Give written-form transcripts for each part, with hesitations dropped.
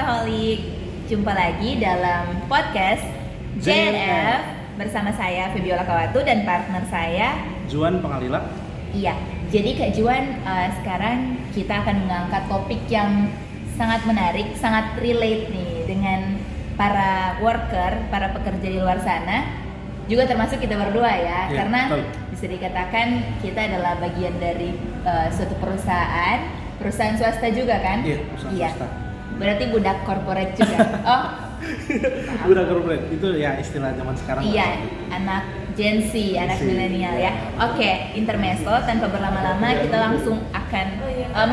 Workaholic. Jumpa lagi dalam podcast JNF bersama saya Febiola Kawatu dan partner saya Juan Pangalila. Iya, jadi Kak Juan, sekarang kita akan mengangkat topik yang sangat menarik, sangat relate nih dengan para worker, para pekerja di luar sana. Juga termasuk kita berdua ya, karena betul. Bisa dikatakan kita adalah bagian dari suatu perusahaan swasta juga kan? Iya, perusahaan swasta. Berarti budak korporat juga. Oh, Budak korporat itu ya istilah zaman sekarang. iya, anak Gen Z, anak milenial ya. Oke, intermezzo tanpa berlama-lama kita langsung akan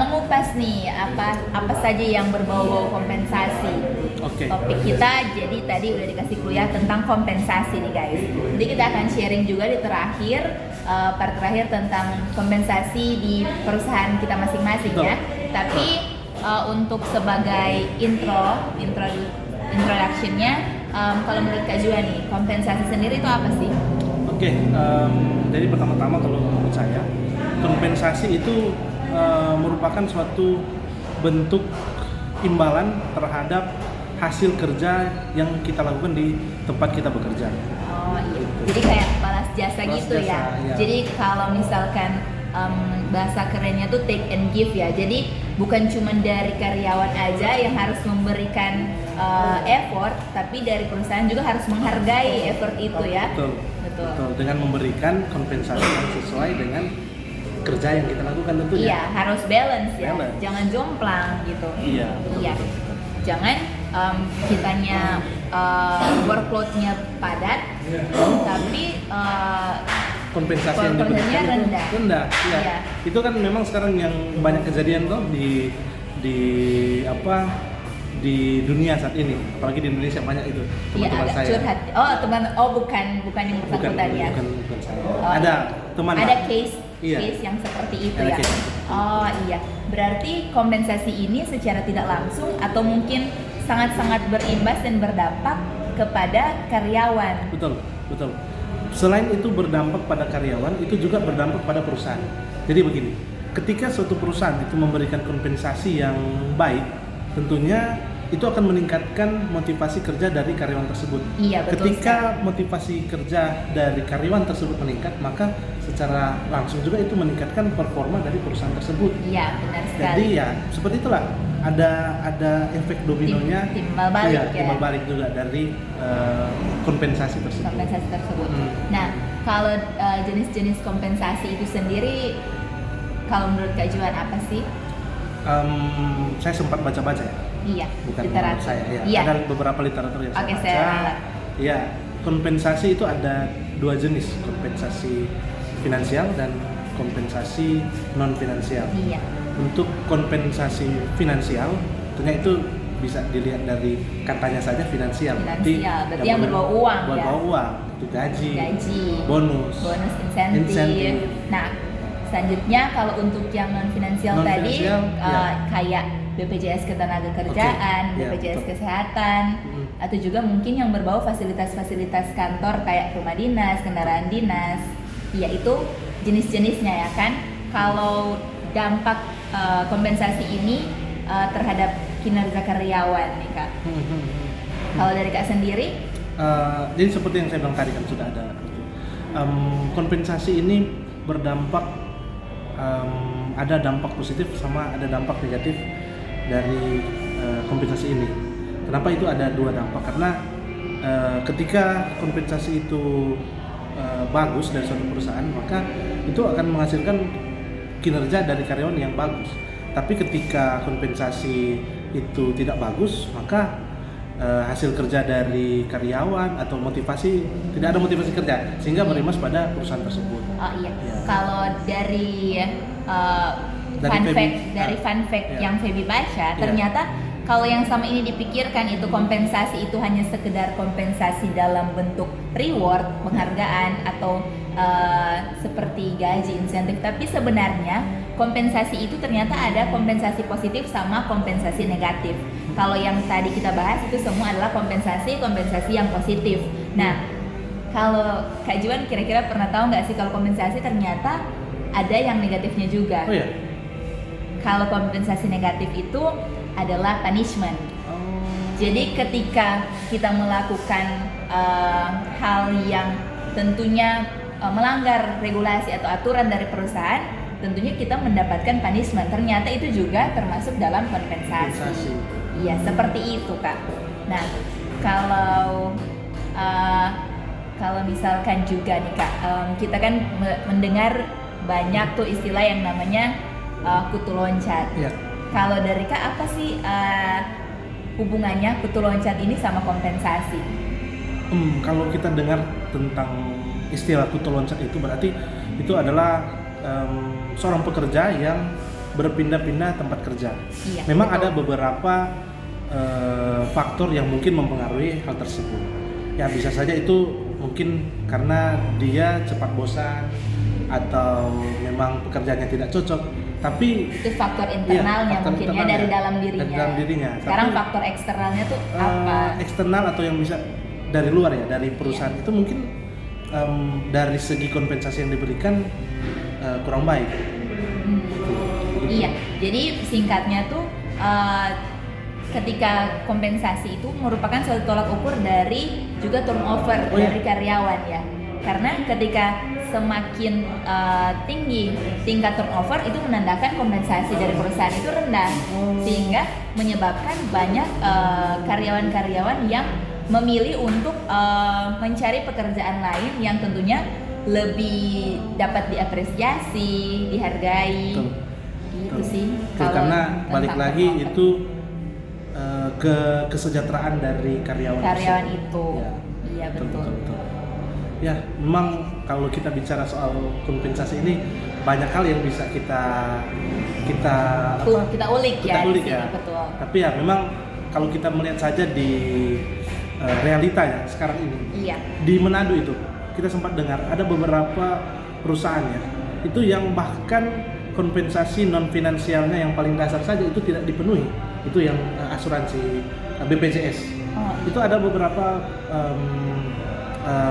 mengupas nih apa saja yang berbau-bau kompensasi. Oke. Topik kita jadi tadi udah dikasih clue ya tentang kompensasi nih guys. Jadi kita akan sharing juga di part terakhir tentang kompensasi di perusahaan kita masing-masing ya. Tapi untuk sebagai introduction-nya, kalau menurut Kak Juan nih, kompensasi sendiri itu apa sih? Oke, jadi pertama-tama kalau menurut saya kompensasi itu merupakan suatu bentuk imbalan terhadap hasil kerja yang kita lakukan di tempat kita bekerja. Oh iya, jadi kayak balas jasa gitu ya. Ya. Jadi kalau misalkan bahasa kerennya tuh take and give ya. Jadi bukan cuma dari karyawan aja yang harus memberikan effort, tapi dari perusahaan juga harus menghargai effort itu ya. Betul. Dengan memberikan kompensasi yang sesuai dengan kerja yang kita lakukan tentunya. Iya, harus balance ya. Jangan jomplang gitu. Iya. Jangan kitanya workload-nya padat, tapi kompensasi yang diberikan rendah. Iya. Itu kan memang sekarang yang banyak kejadian tuh di dunia saat ini, apalagi di Indonesia banyak itu teman-teman saya. Curhat. Bukan yang bersangkutan ya. Bukan saya. Ada teman. Ada case Iya. yang seperti itu Ada ya. case. Oh iya. Berarti kompensasi ini secara tidak langsung atau mungkin sangat-sangat berimbas dan berdampak kepada karyawan. Betul. Selain itu berdampak pada karyawan, itu juga berdampak pada perusahaan. Jadi begini, ketika suatu perusahaan itu memberikan kompensasi yang baik, tentunya itu akan meningkatkan motivasi kerja dari karyawan tersebut. Iya, betul. Ketika motivasi kerja dari karyawan tersebut meningkat, maka secara langsung juga itu meningkatkan performa dari perusahaan tersebut. Iya, benar sekali. Jadi ya seperti itulah, ada efek dominonya, timbal balik timbal balik juga dari kompensasi tersebut. Nah, kalau jenis-jenis kompensasi itu sendiri, kalau menurut Kak Juan apa sih? Saya sempat baca-baca ya. Iya, bukan literatur. saya ya. Iya. Ada beberapa literatur yang saya baca. Saya Iya, kompensasi itu ada dua jenis, kompensasi finansial dan kompensasi non finansial. Iya. Untuk kompensasi finansial, tentunya itu bisa dilihat dari katanya saja finansial. Berarti yang berbau uang ya. Berbau uang, itu gaji, bonus, insentif. Nah, selanjutnya kalau untuk yang non finansial tadi kayak BPJS Ketenagakerjaan, BPJS Kesehatan, atau juga mungkin yang berbau fasilitas-fasilitas kantor kayak rumah dinas, kendaraan dinas. Ya itu jenis-jenisnya ya kan. Kalau dampak kompensasi ini terhadap kinerja karyawan nih Kak. Kalau dari Kak sendiri? Jadi seperti yang saya bilang tadi kan sudah ada. Kompensasi ini berdampak, ada dampak positif sama ada dampak negatif dari kompensasi ini. Kenapa itu ada dua dampak? Karena ketika kompensasi itu bagus dari suatu perusahaan, maka itu akan menghasilkan kinerja dari karyawan yang bagus. Tapi ketika kompensasi itu tidak bagus, maka hasil kerja dari karyawan atau tidak ada motivasi kerja, sehingga berimbas pada perusahaan tersebut. Oh iya. Ya. Kalau dari fun fact yang Feby baca, ternyata kalau yang sama ini dipikirkan itu kompensasi itu hanya sekedar kompensasi dalam bentuk reward, penghargaan atau seperti gaji, insentif, tapi sebenarnya kompensasi itu ternyata ada kompensasi positif sama kompensasi negatif. Kalau yang tadi kita bahas itu semua adalah kompensasi yang positif. Nah, kalau Kak Juan kira-kira pernah tahu nggak sih kalau kompensasi ternyata ada yang negatifnya juga? Oh ya. Kalau kompensasi negatif itu adalah punishment. Jadi ketika kita melakukan hal yang tentunya melanggar regulasi atau aturan dari perusahaan, tentunya kita mendapatkan punishment. Ternyata itu juga termasuk dalam kompensasi. Iya, seperti itu Kak. Nah, kalau misalkan juga nih Kak, kita kan mendengar banyak tuh istilah yang namanya kutu loncat. Iya. Kalau dari Kak, apa sih hubungannya kutu loncat ini sama kompensasi? Kalau kita dengar tentang istilah kutu loncat itu berarti itu adalah seorang pekerja yang berpindah-pindah tempat kerja. Iya, Memang betul. ada beberapa faktor yang mungkin mempengaruhi hal tersebut. Ya bisa saja itu mungkin karena dia cepat bosan atau memang pekerjaannya tidak cocok. Tapi Itu faktor internalnya faktor mungkin internalnya, dari dalam dirinya. dari dalam dirinya. Sekarang Tapi, faktor eksternalnya tuh apa? eksternal atau yang bisa dari luar ya, dari perusahaan itu mungkin dari segi kompensasi yang diberikan kurang baik. Iya, jadi singkatnya tuh ketika kompensasi itu merupakan suatu tolak ukur dari juga turnover dari karyawan ya. Karena ketika semakin tinggi tingkat turnover itu menandakan kompensasi dari perusahaan itu rendah, sehingga menyebabkan banyak karyawan-karyawan yang memilih untuk mencari pekerjaan lain yang tentunya lebih dapat diapresiasi, dihargai. Betul. Gitu sih. Karena balik tentang lagi turnover. itu ke kesejahteraan dari karyawan karyawan tersebut. itu. Ya. Iya betul. Ya, memang kalau kita bicara soal kompensasi ini banyak hal yang bisa kita ulik ya. ulik di sini, ya. Betul. Tapi ya memang kalau kita melihat saja di realitanya sekarang ini, Iya. di Manado itu kita sempat dengar ada beberapa perusahaan ya itu yang bahkan kompensasi non finansialnya yang paling dasar saja itu tidak dipenuhi. Itu yang asuransi BPJS. Oh, Itu ada beberapa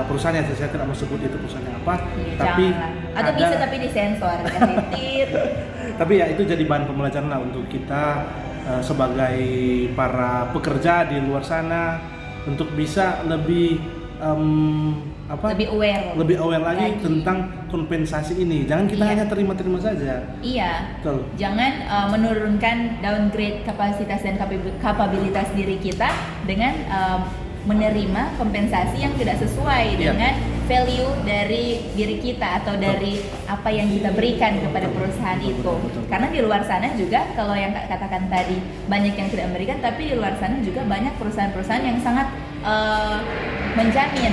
perusahaan yang saya tidak mau sebut itu perusahaannya apa, iya, tapi janganlah. Atau bisa tapi disensor kan titit. tapi ya itu jadi bahan pembelajaran lah untuk kita sebagai para pekerja di luar sana untuk bisa lebih lebih aware lagi tentang kompensasi ini. Jangan kita Iya. hanya terima-terima saja. Iya. Betul. Jangan menurunkan downgrade kapasitas dan kapabilitas diri kita dengan menerima kompensasi yang tidak sesuai Iya. dengan value dari diri kita atau dari apa yang kita berikan kepada perusahaan itu. Betul. Karena di luar sana juga kalau yang Kak katakan tadi banyak yang tidak memberikan, tapi di luar sana juga banyak perusahaan-perusahaan yang sangat menjamin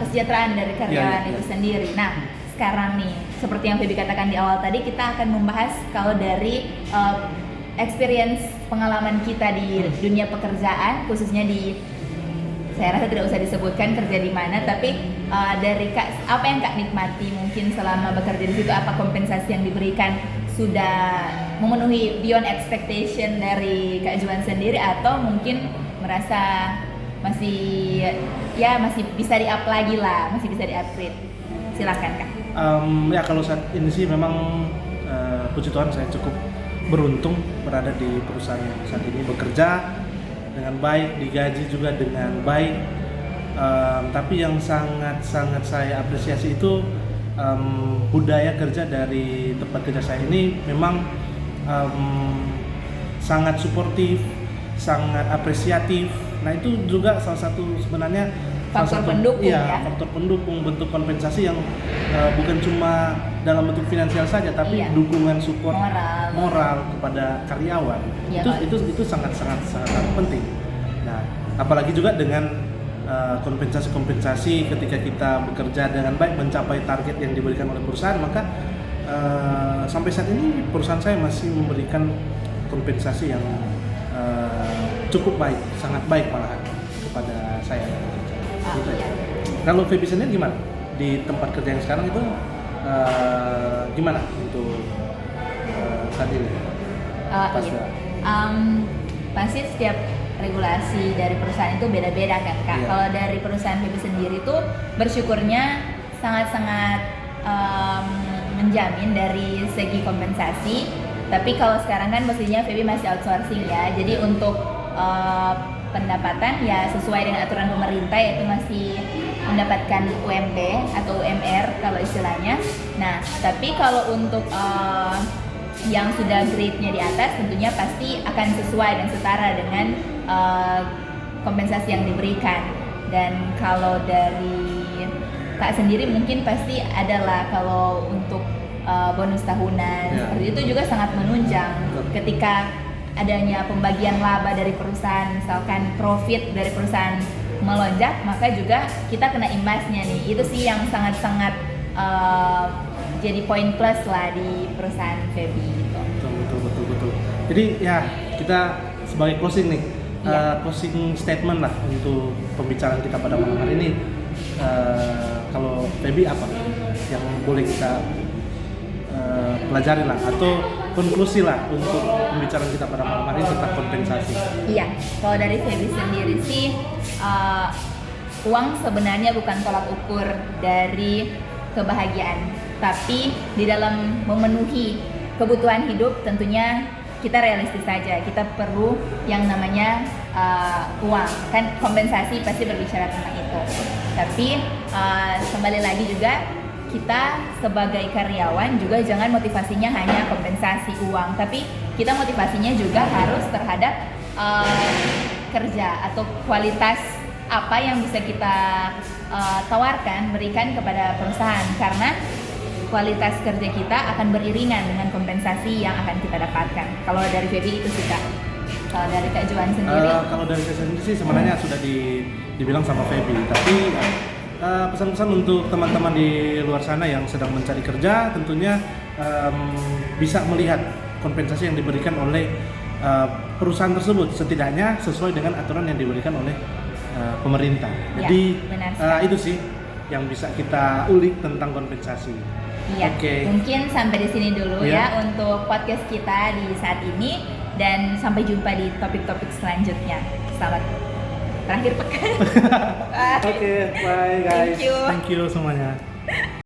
kesejahteraan dari karyawan Iya. itu sendiri. Nah, sekarang nih seperti yang Feby katakan di awal tadi, kita akan membahas kalau dari experience pengalaman kita di dunia pekerjaan, khususnya di, saya rasa tidak usah disebutkan kerja di mana, tapi dari Kak, apa yang Kak nikmati mungkin selama bekerja di situ, apa kompensasi yang diberikan sudah memenuhi beyond expectation dari Kak Juan sendiri, atau mungkin merasa masih bisa di-up lagi lah, masih bisa di-upgrade. Silakan Kak. Ya kalau saat ini sih memang puji Tuhan saya cukup beruntung berada di perusahaan yang saat ini bekerja dengan baik, digaji juga dengan baik. Tapi yang sangat saya apresiasi itu budaya kerja dari tempat kerja saya ini memang sangat suportif, sangat apresiatif. Nah itu juga salah satu sebenarnya Faktor pendukung ya. faktor pendukung, bentuk kompensasi yang bukan cuma dalam bentuk finansial saja, tapi Iya. dukungan support Moral. kepada karyawan. Iya, itu sangat penting. Nah, apalagi juga dengan kompensasi ketika kita bekerja dengan baik mencapai target yang diberikan oleh perusahaan, maka sampai saat ini perusahaan saya masih memberikan kompensasi yang cukup baik, sangat baik malahan kepada saya. Gitu ya. Kalau Feby sendiri gimana di tempat kerja yang sekarang itu gimana untuk saat ini? Iya. Pasti setiap regulasi dari perusahaan itu beda-beda kan Kak. Iya. Kalau dari perusahaan Feby sendiri tuh bersyukurnya sangat-sangat menjamin dari segi kompensasi. Tapi kalau sekarang kan mestinya Feby masih outsourcing ya. Jadi untuk pendapatan ya sesuai dengan aturan pemerintah, yaitu masih mendapatkan UMP atau UMR kalau istilahnya. Nah, tapi kalau untuk yang sudah grade-nya di atas tentunya pasti akan sesuai dan setara dengan kompensasi yang diberikan. Dan kalau dari Kak sendiri mungkin pasti adalah kalau untuk bonus tahunan seperti itu juga sangat menunjang. Ketika adanya pembagian laba dari perusahaan, misalkan profit dari perusahaan melonjak, maka juga kita kena imbasnya nih. Itu sih yang sangat-sangat jadi poin plus lah di perusahaan Feby gitu. Betul. Jadi ya kita sebagai closing nih, closing statement lah untuk pembicaraan kita pada malam hari ini. Kalau Feby apa yang boleh kita pelajari lah atau konklusi lah untuk pembicaraan kita pada malam hari tentang kompensasi? Iya, kalau dari Feby sendiri sih uang sebenarnya bukan tolak ukur dari kebahagiaan, tapi di dalam memenuhi kebutuhan hidup tentunya kita realistis saja. Kita perlu yang namanya uang, kan kompensasi pasti berbicara tentang itu. Tapi kembali lagi juga kita sebagai karyawan juga jangan motivasinya hanya kompensasi uang, tapi kita motivasinya juga harus terhadap kerja atau kualitas apa yang bisa kita tawarkan, berikan kepada perusahaan, karena kualitas kerja kita akan beriringan dengan kompensasi yang akan kita dapatkan. Kalau dari Feby itu sih Kak. Kalau dari Kak Johan sendiri? Kalau dari saya sendiri sih sebenarnya sudah dibilang sama Feby, tapi pesan-pesan untuk teman-teman di luar sana yang sedang mencari kerja tentunya bisa melihat kompensasi yang diberikan oleh perusahaan tersebut setidaknya sesuai dengan aturan yang diberikan oleh pemerintah. Jadi itu sih yang bisa kita ulik tentang kompensasi. Iya. Mungkin sampai di sini dulu ya untuk podcast kita di saat ini, dan sampai jumpa di topik-topik selanjutnya. Selamat terakhir pekan. Bye guys. Thank you Thank you semuanya.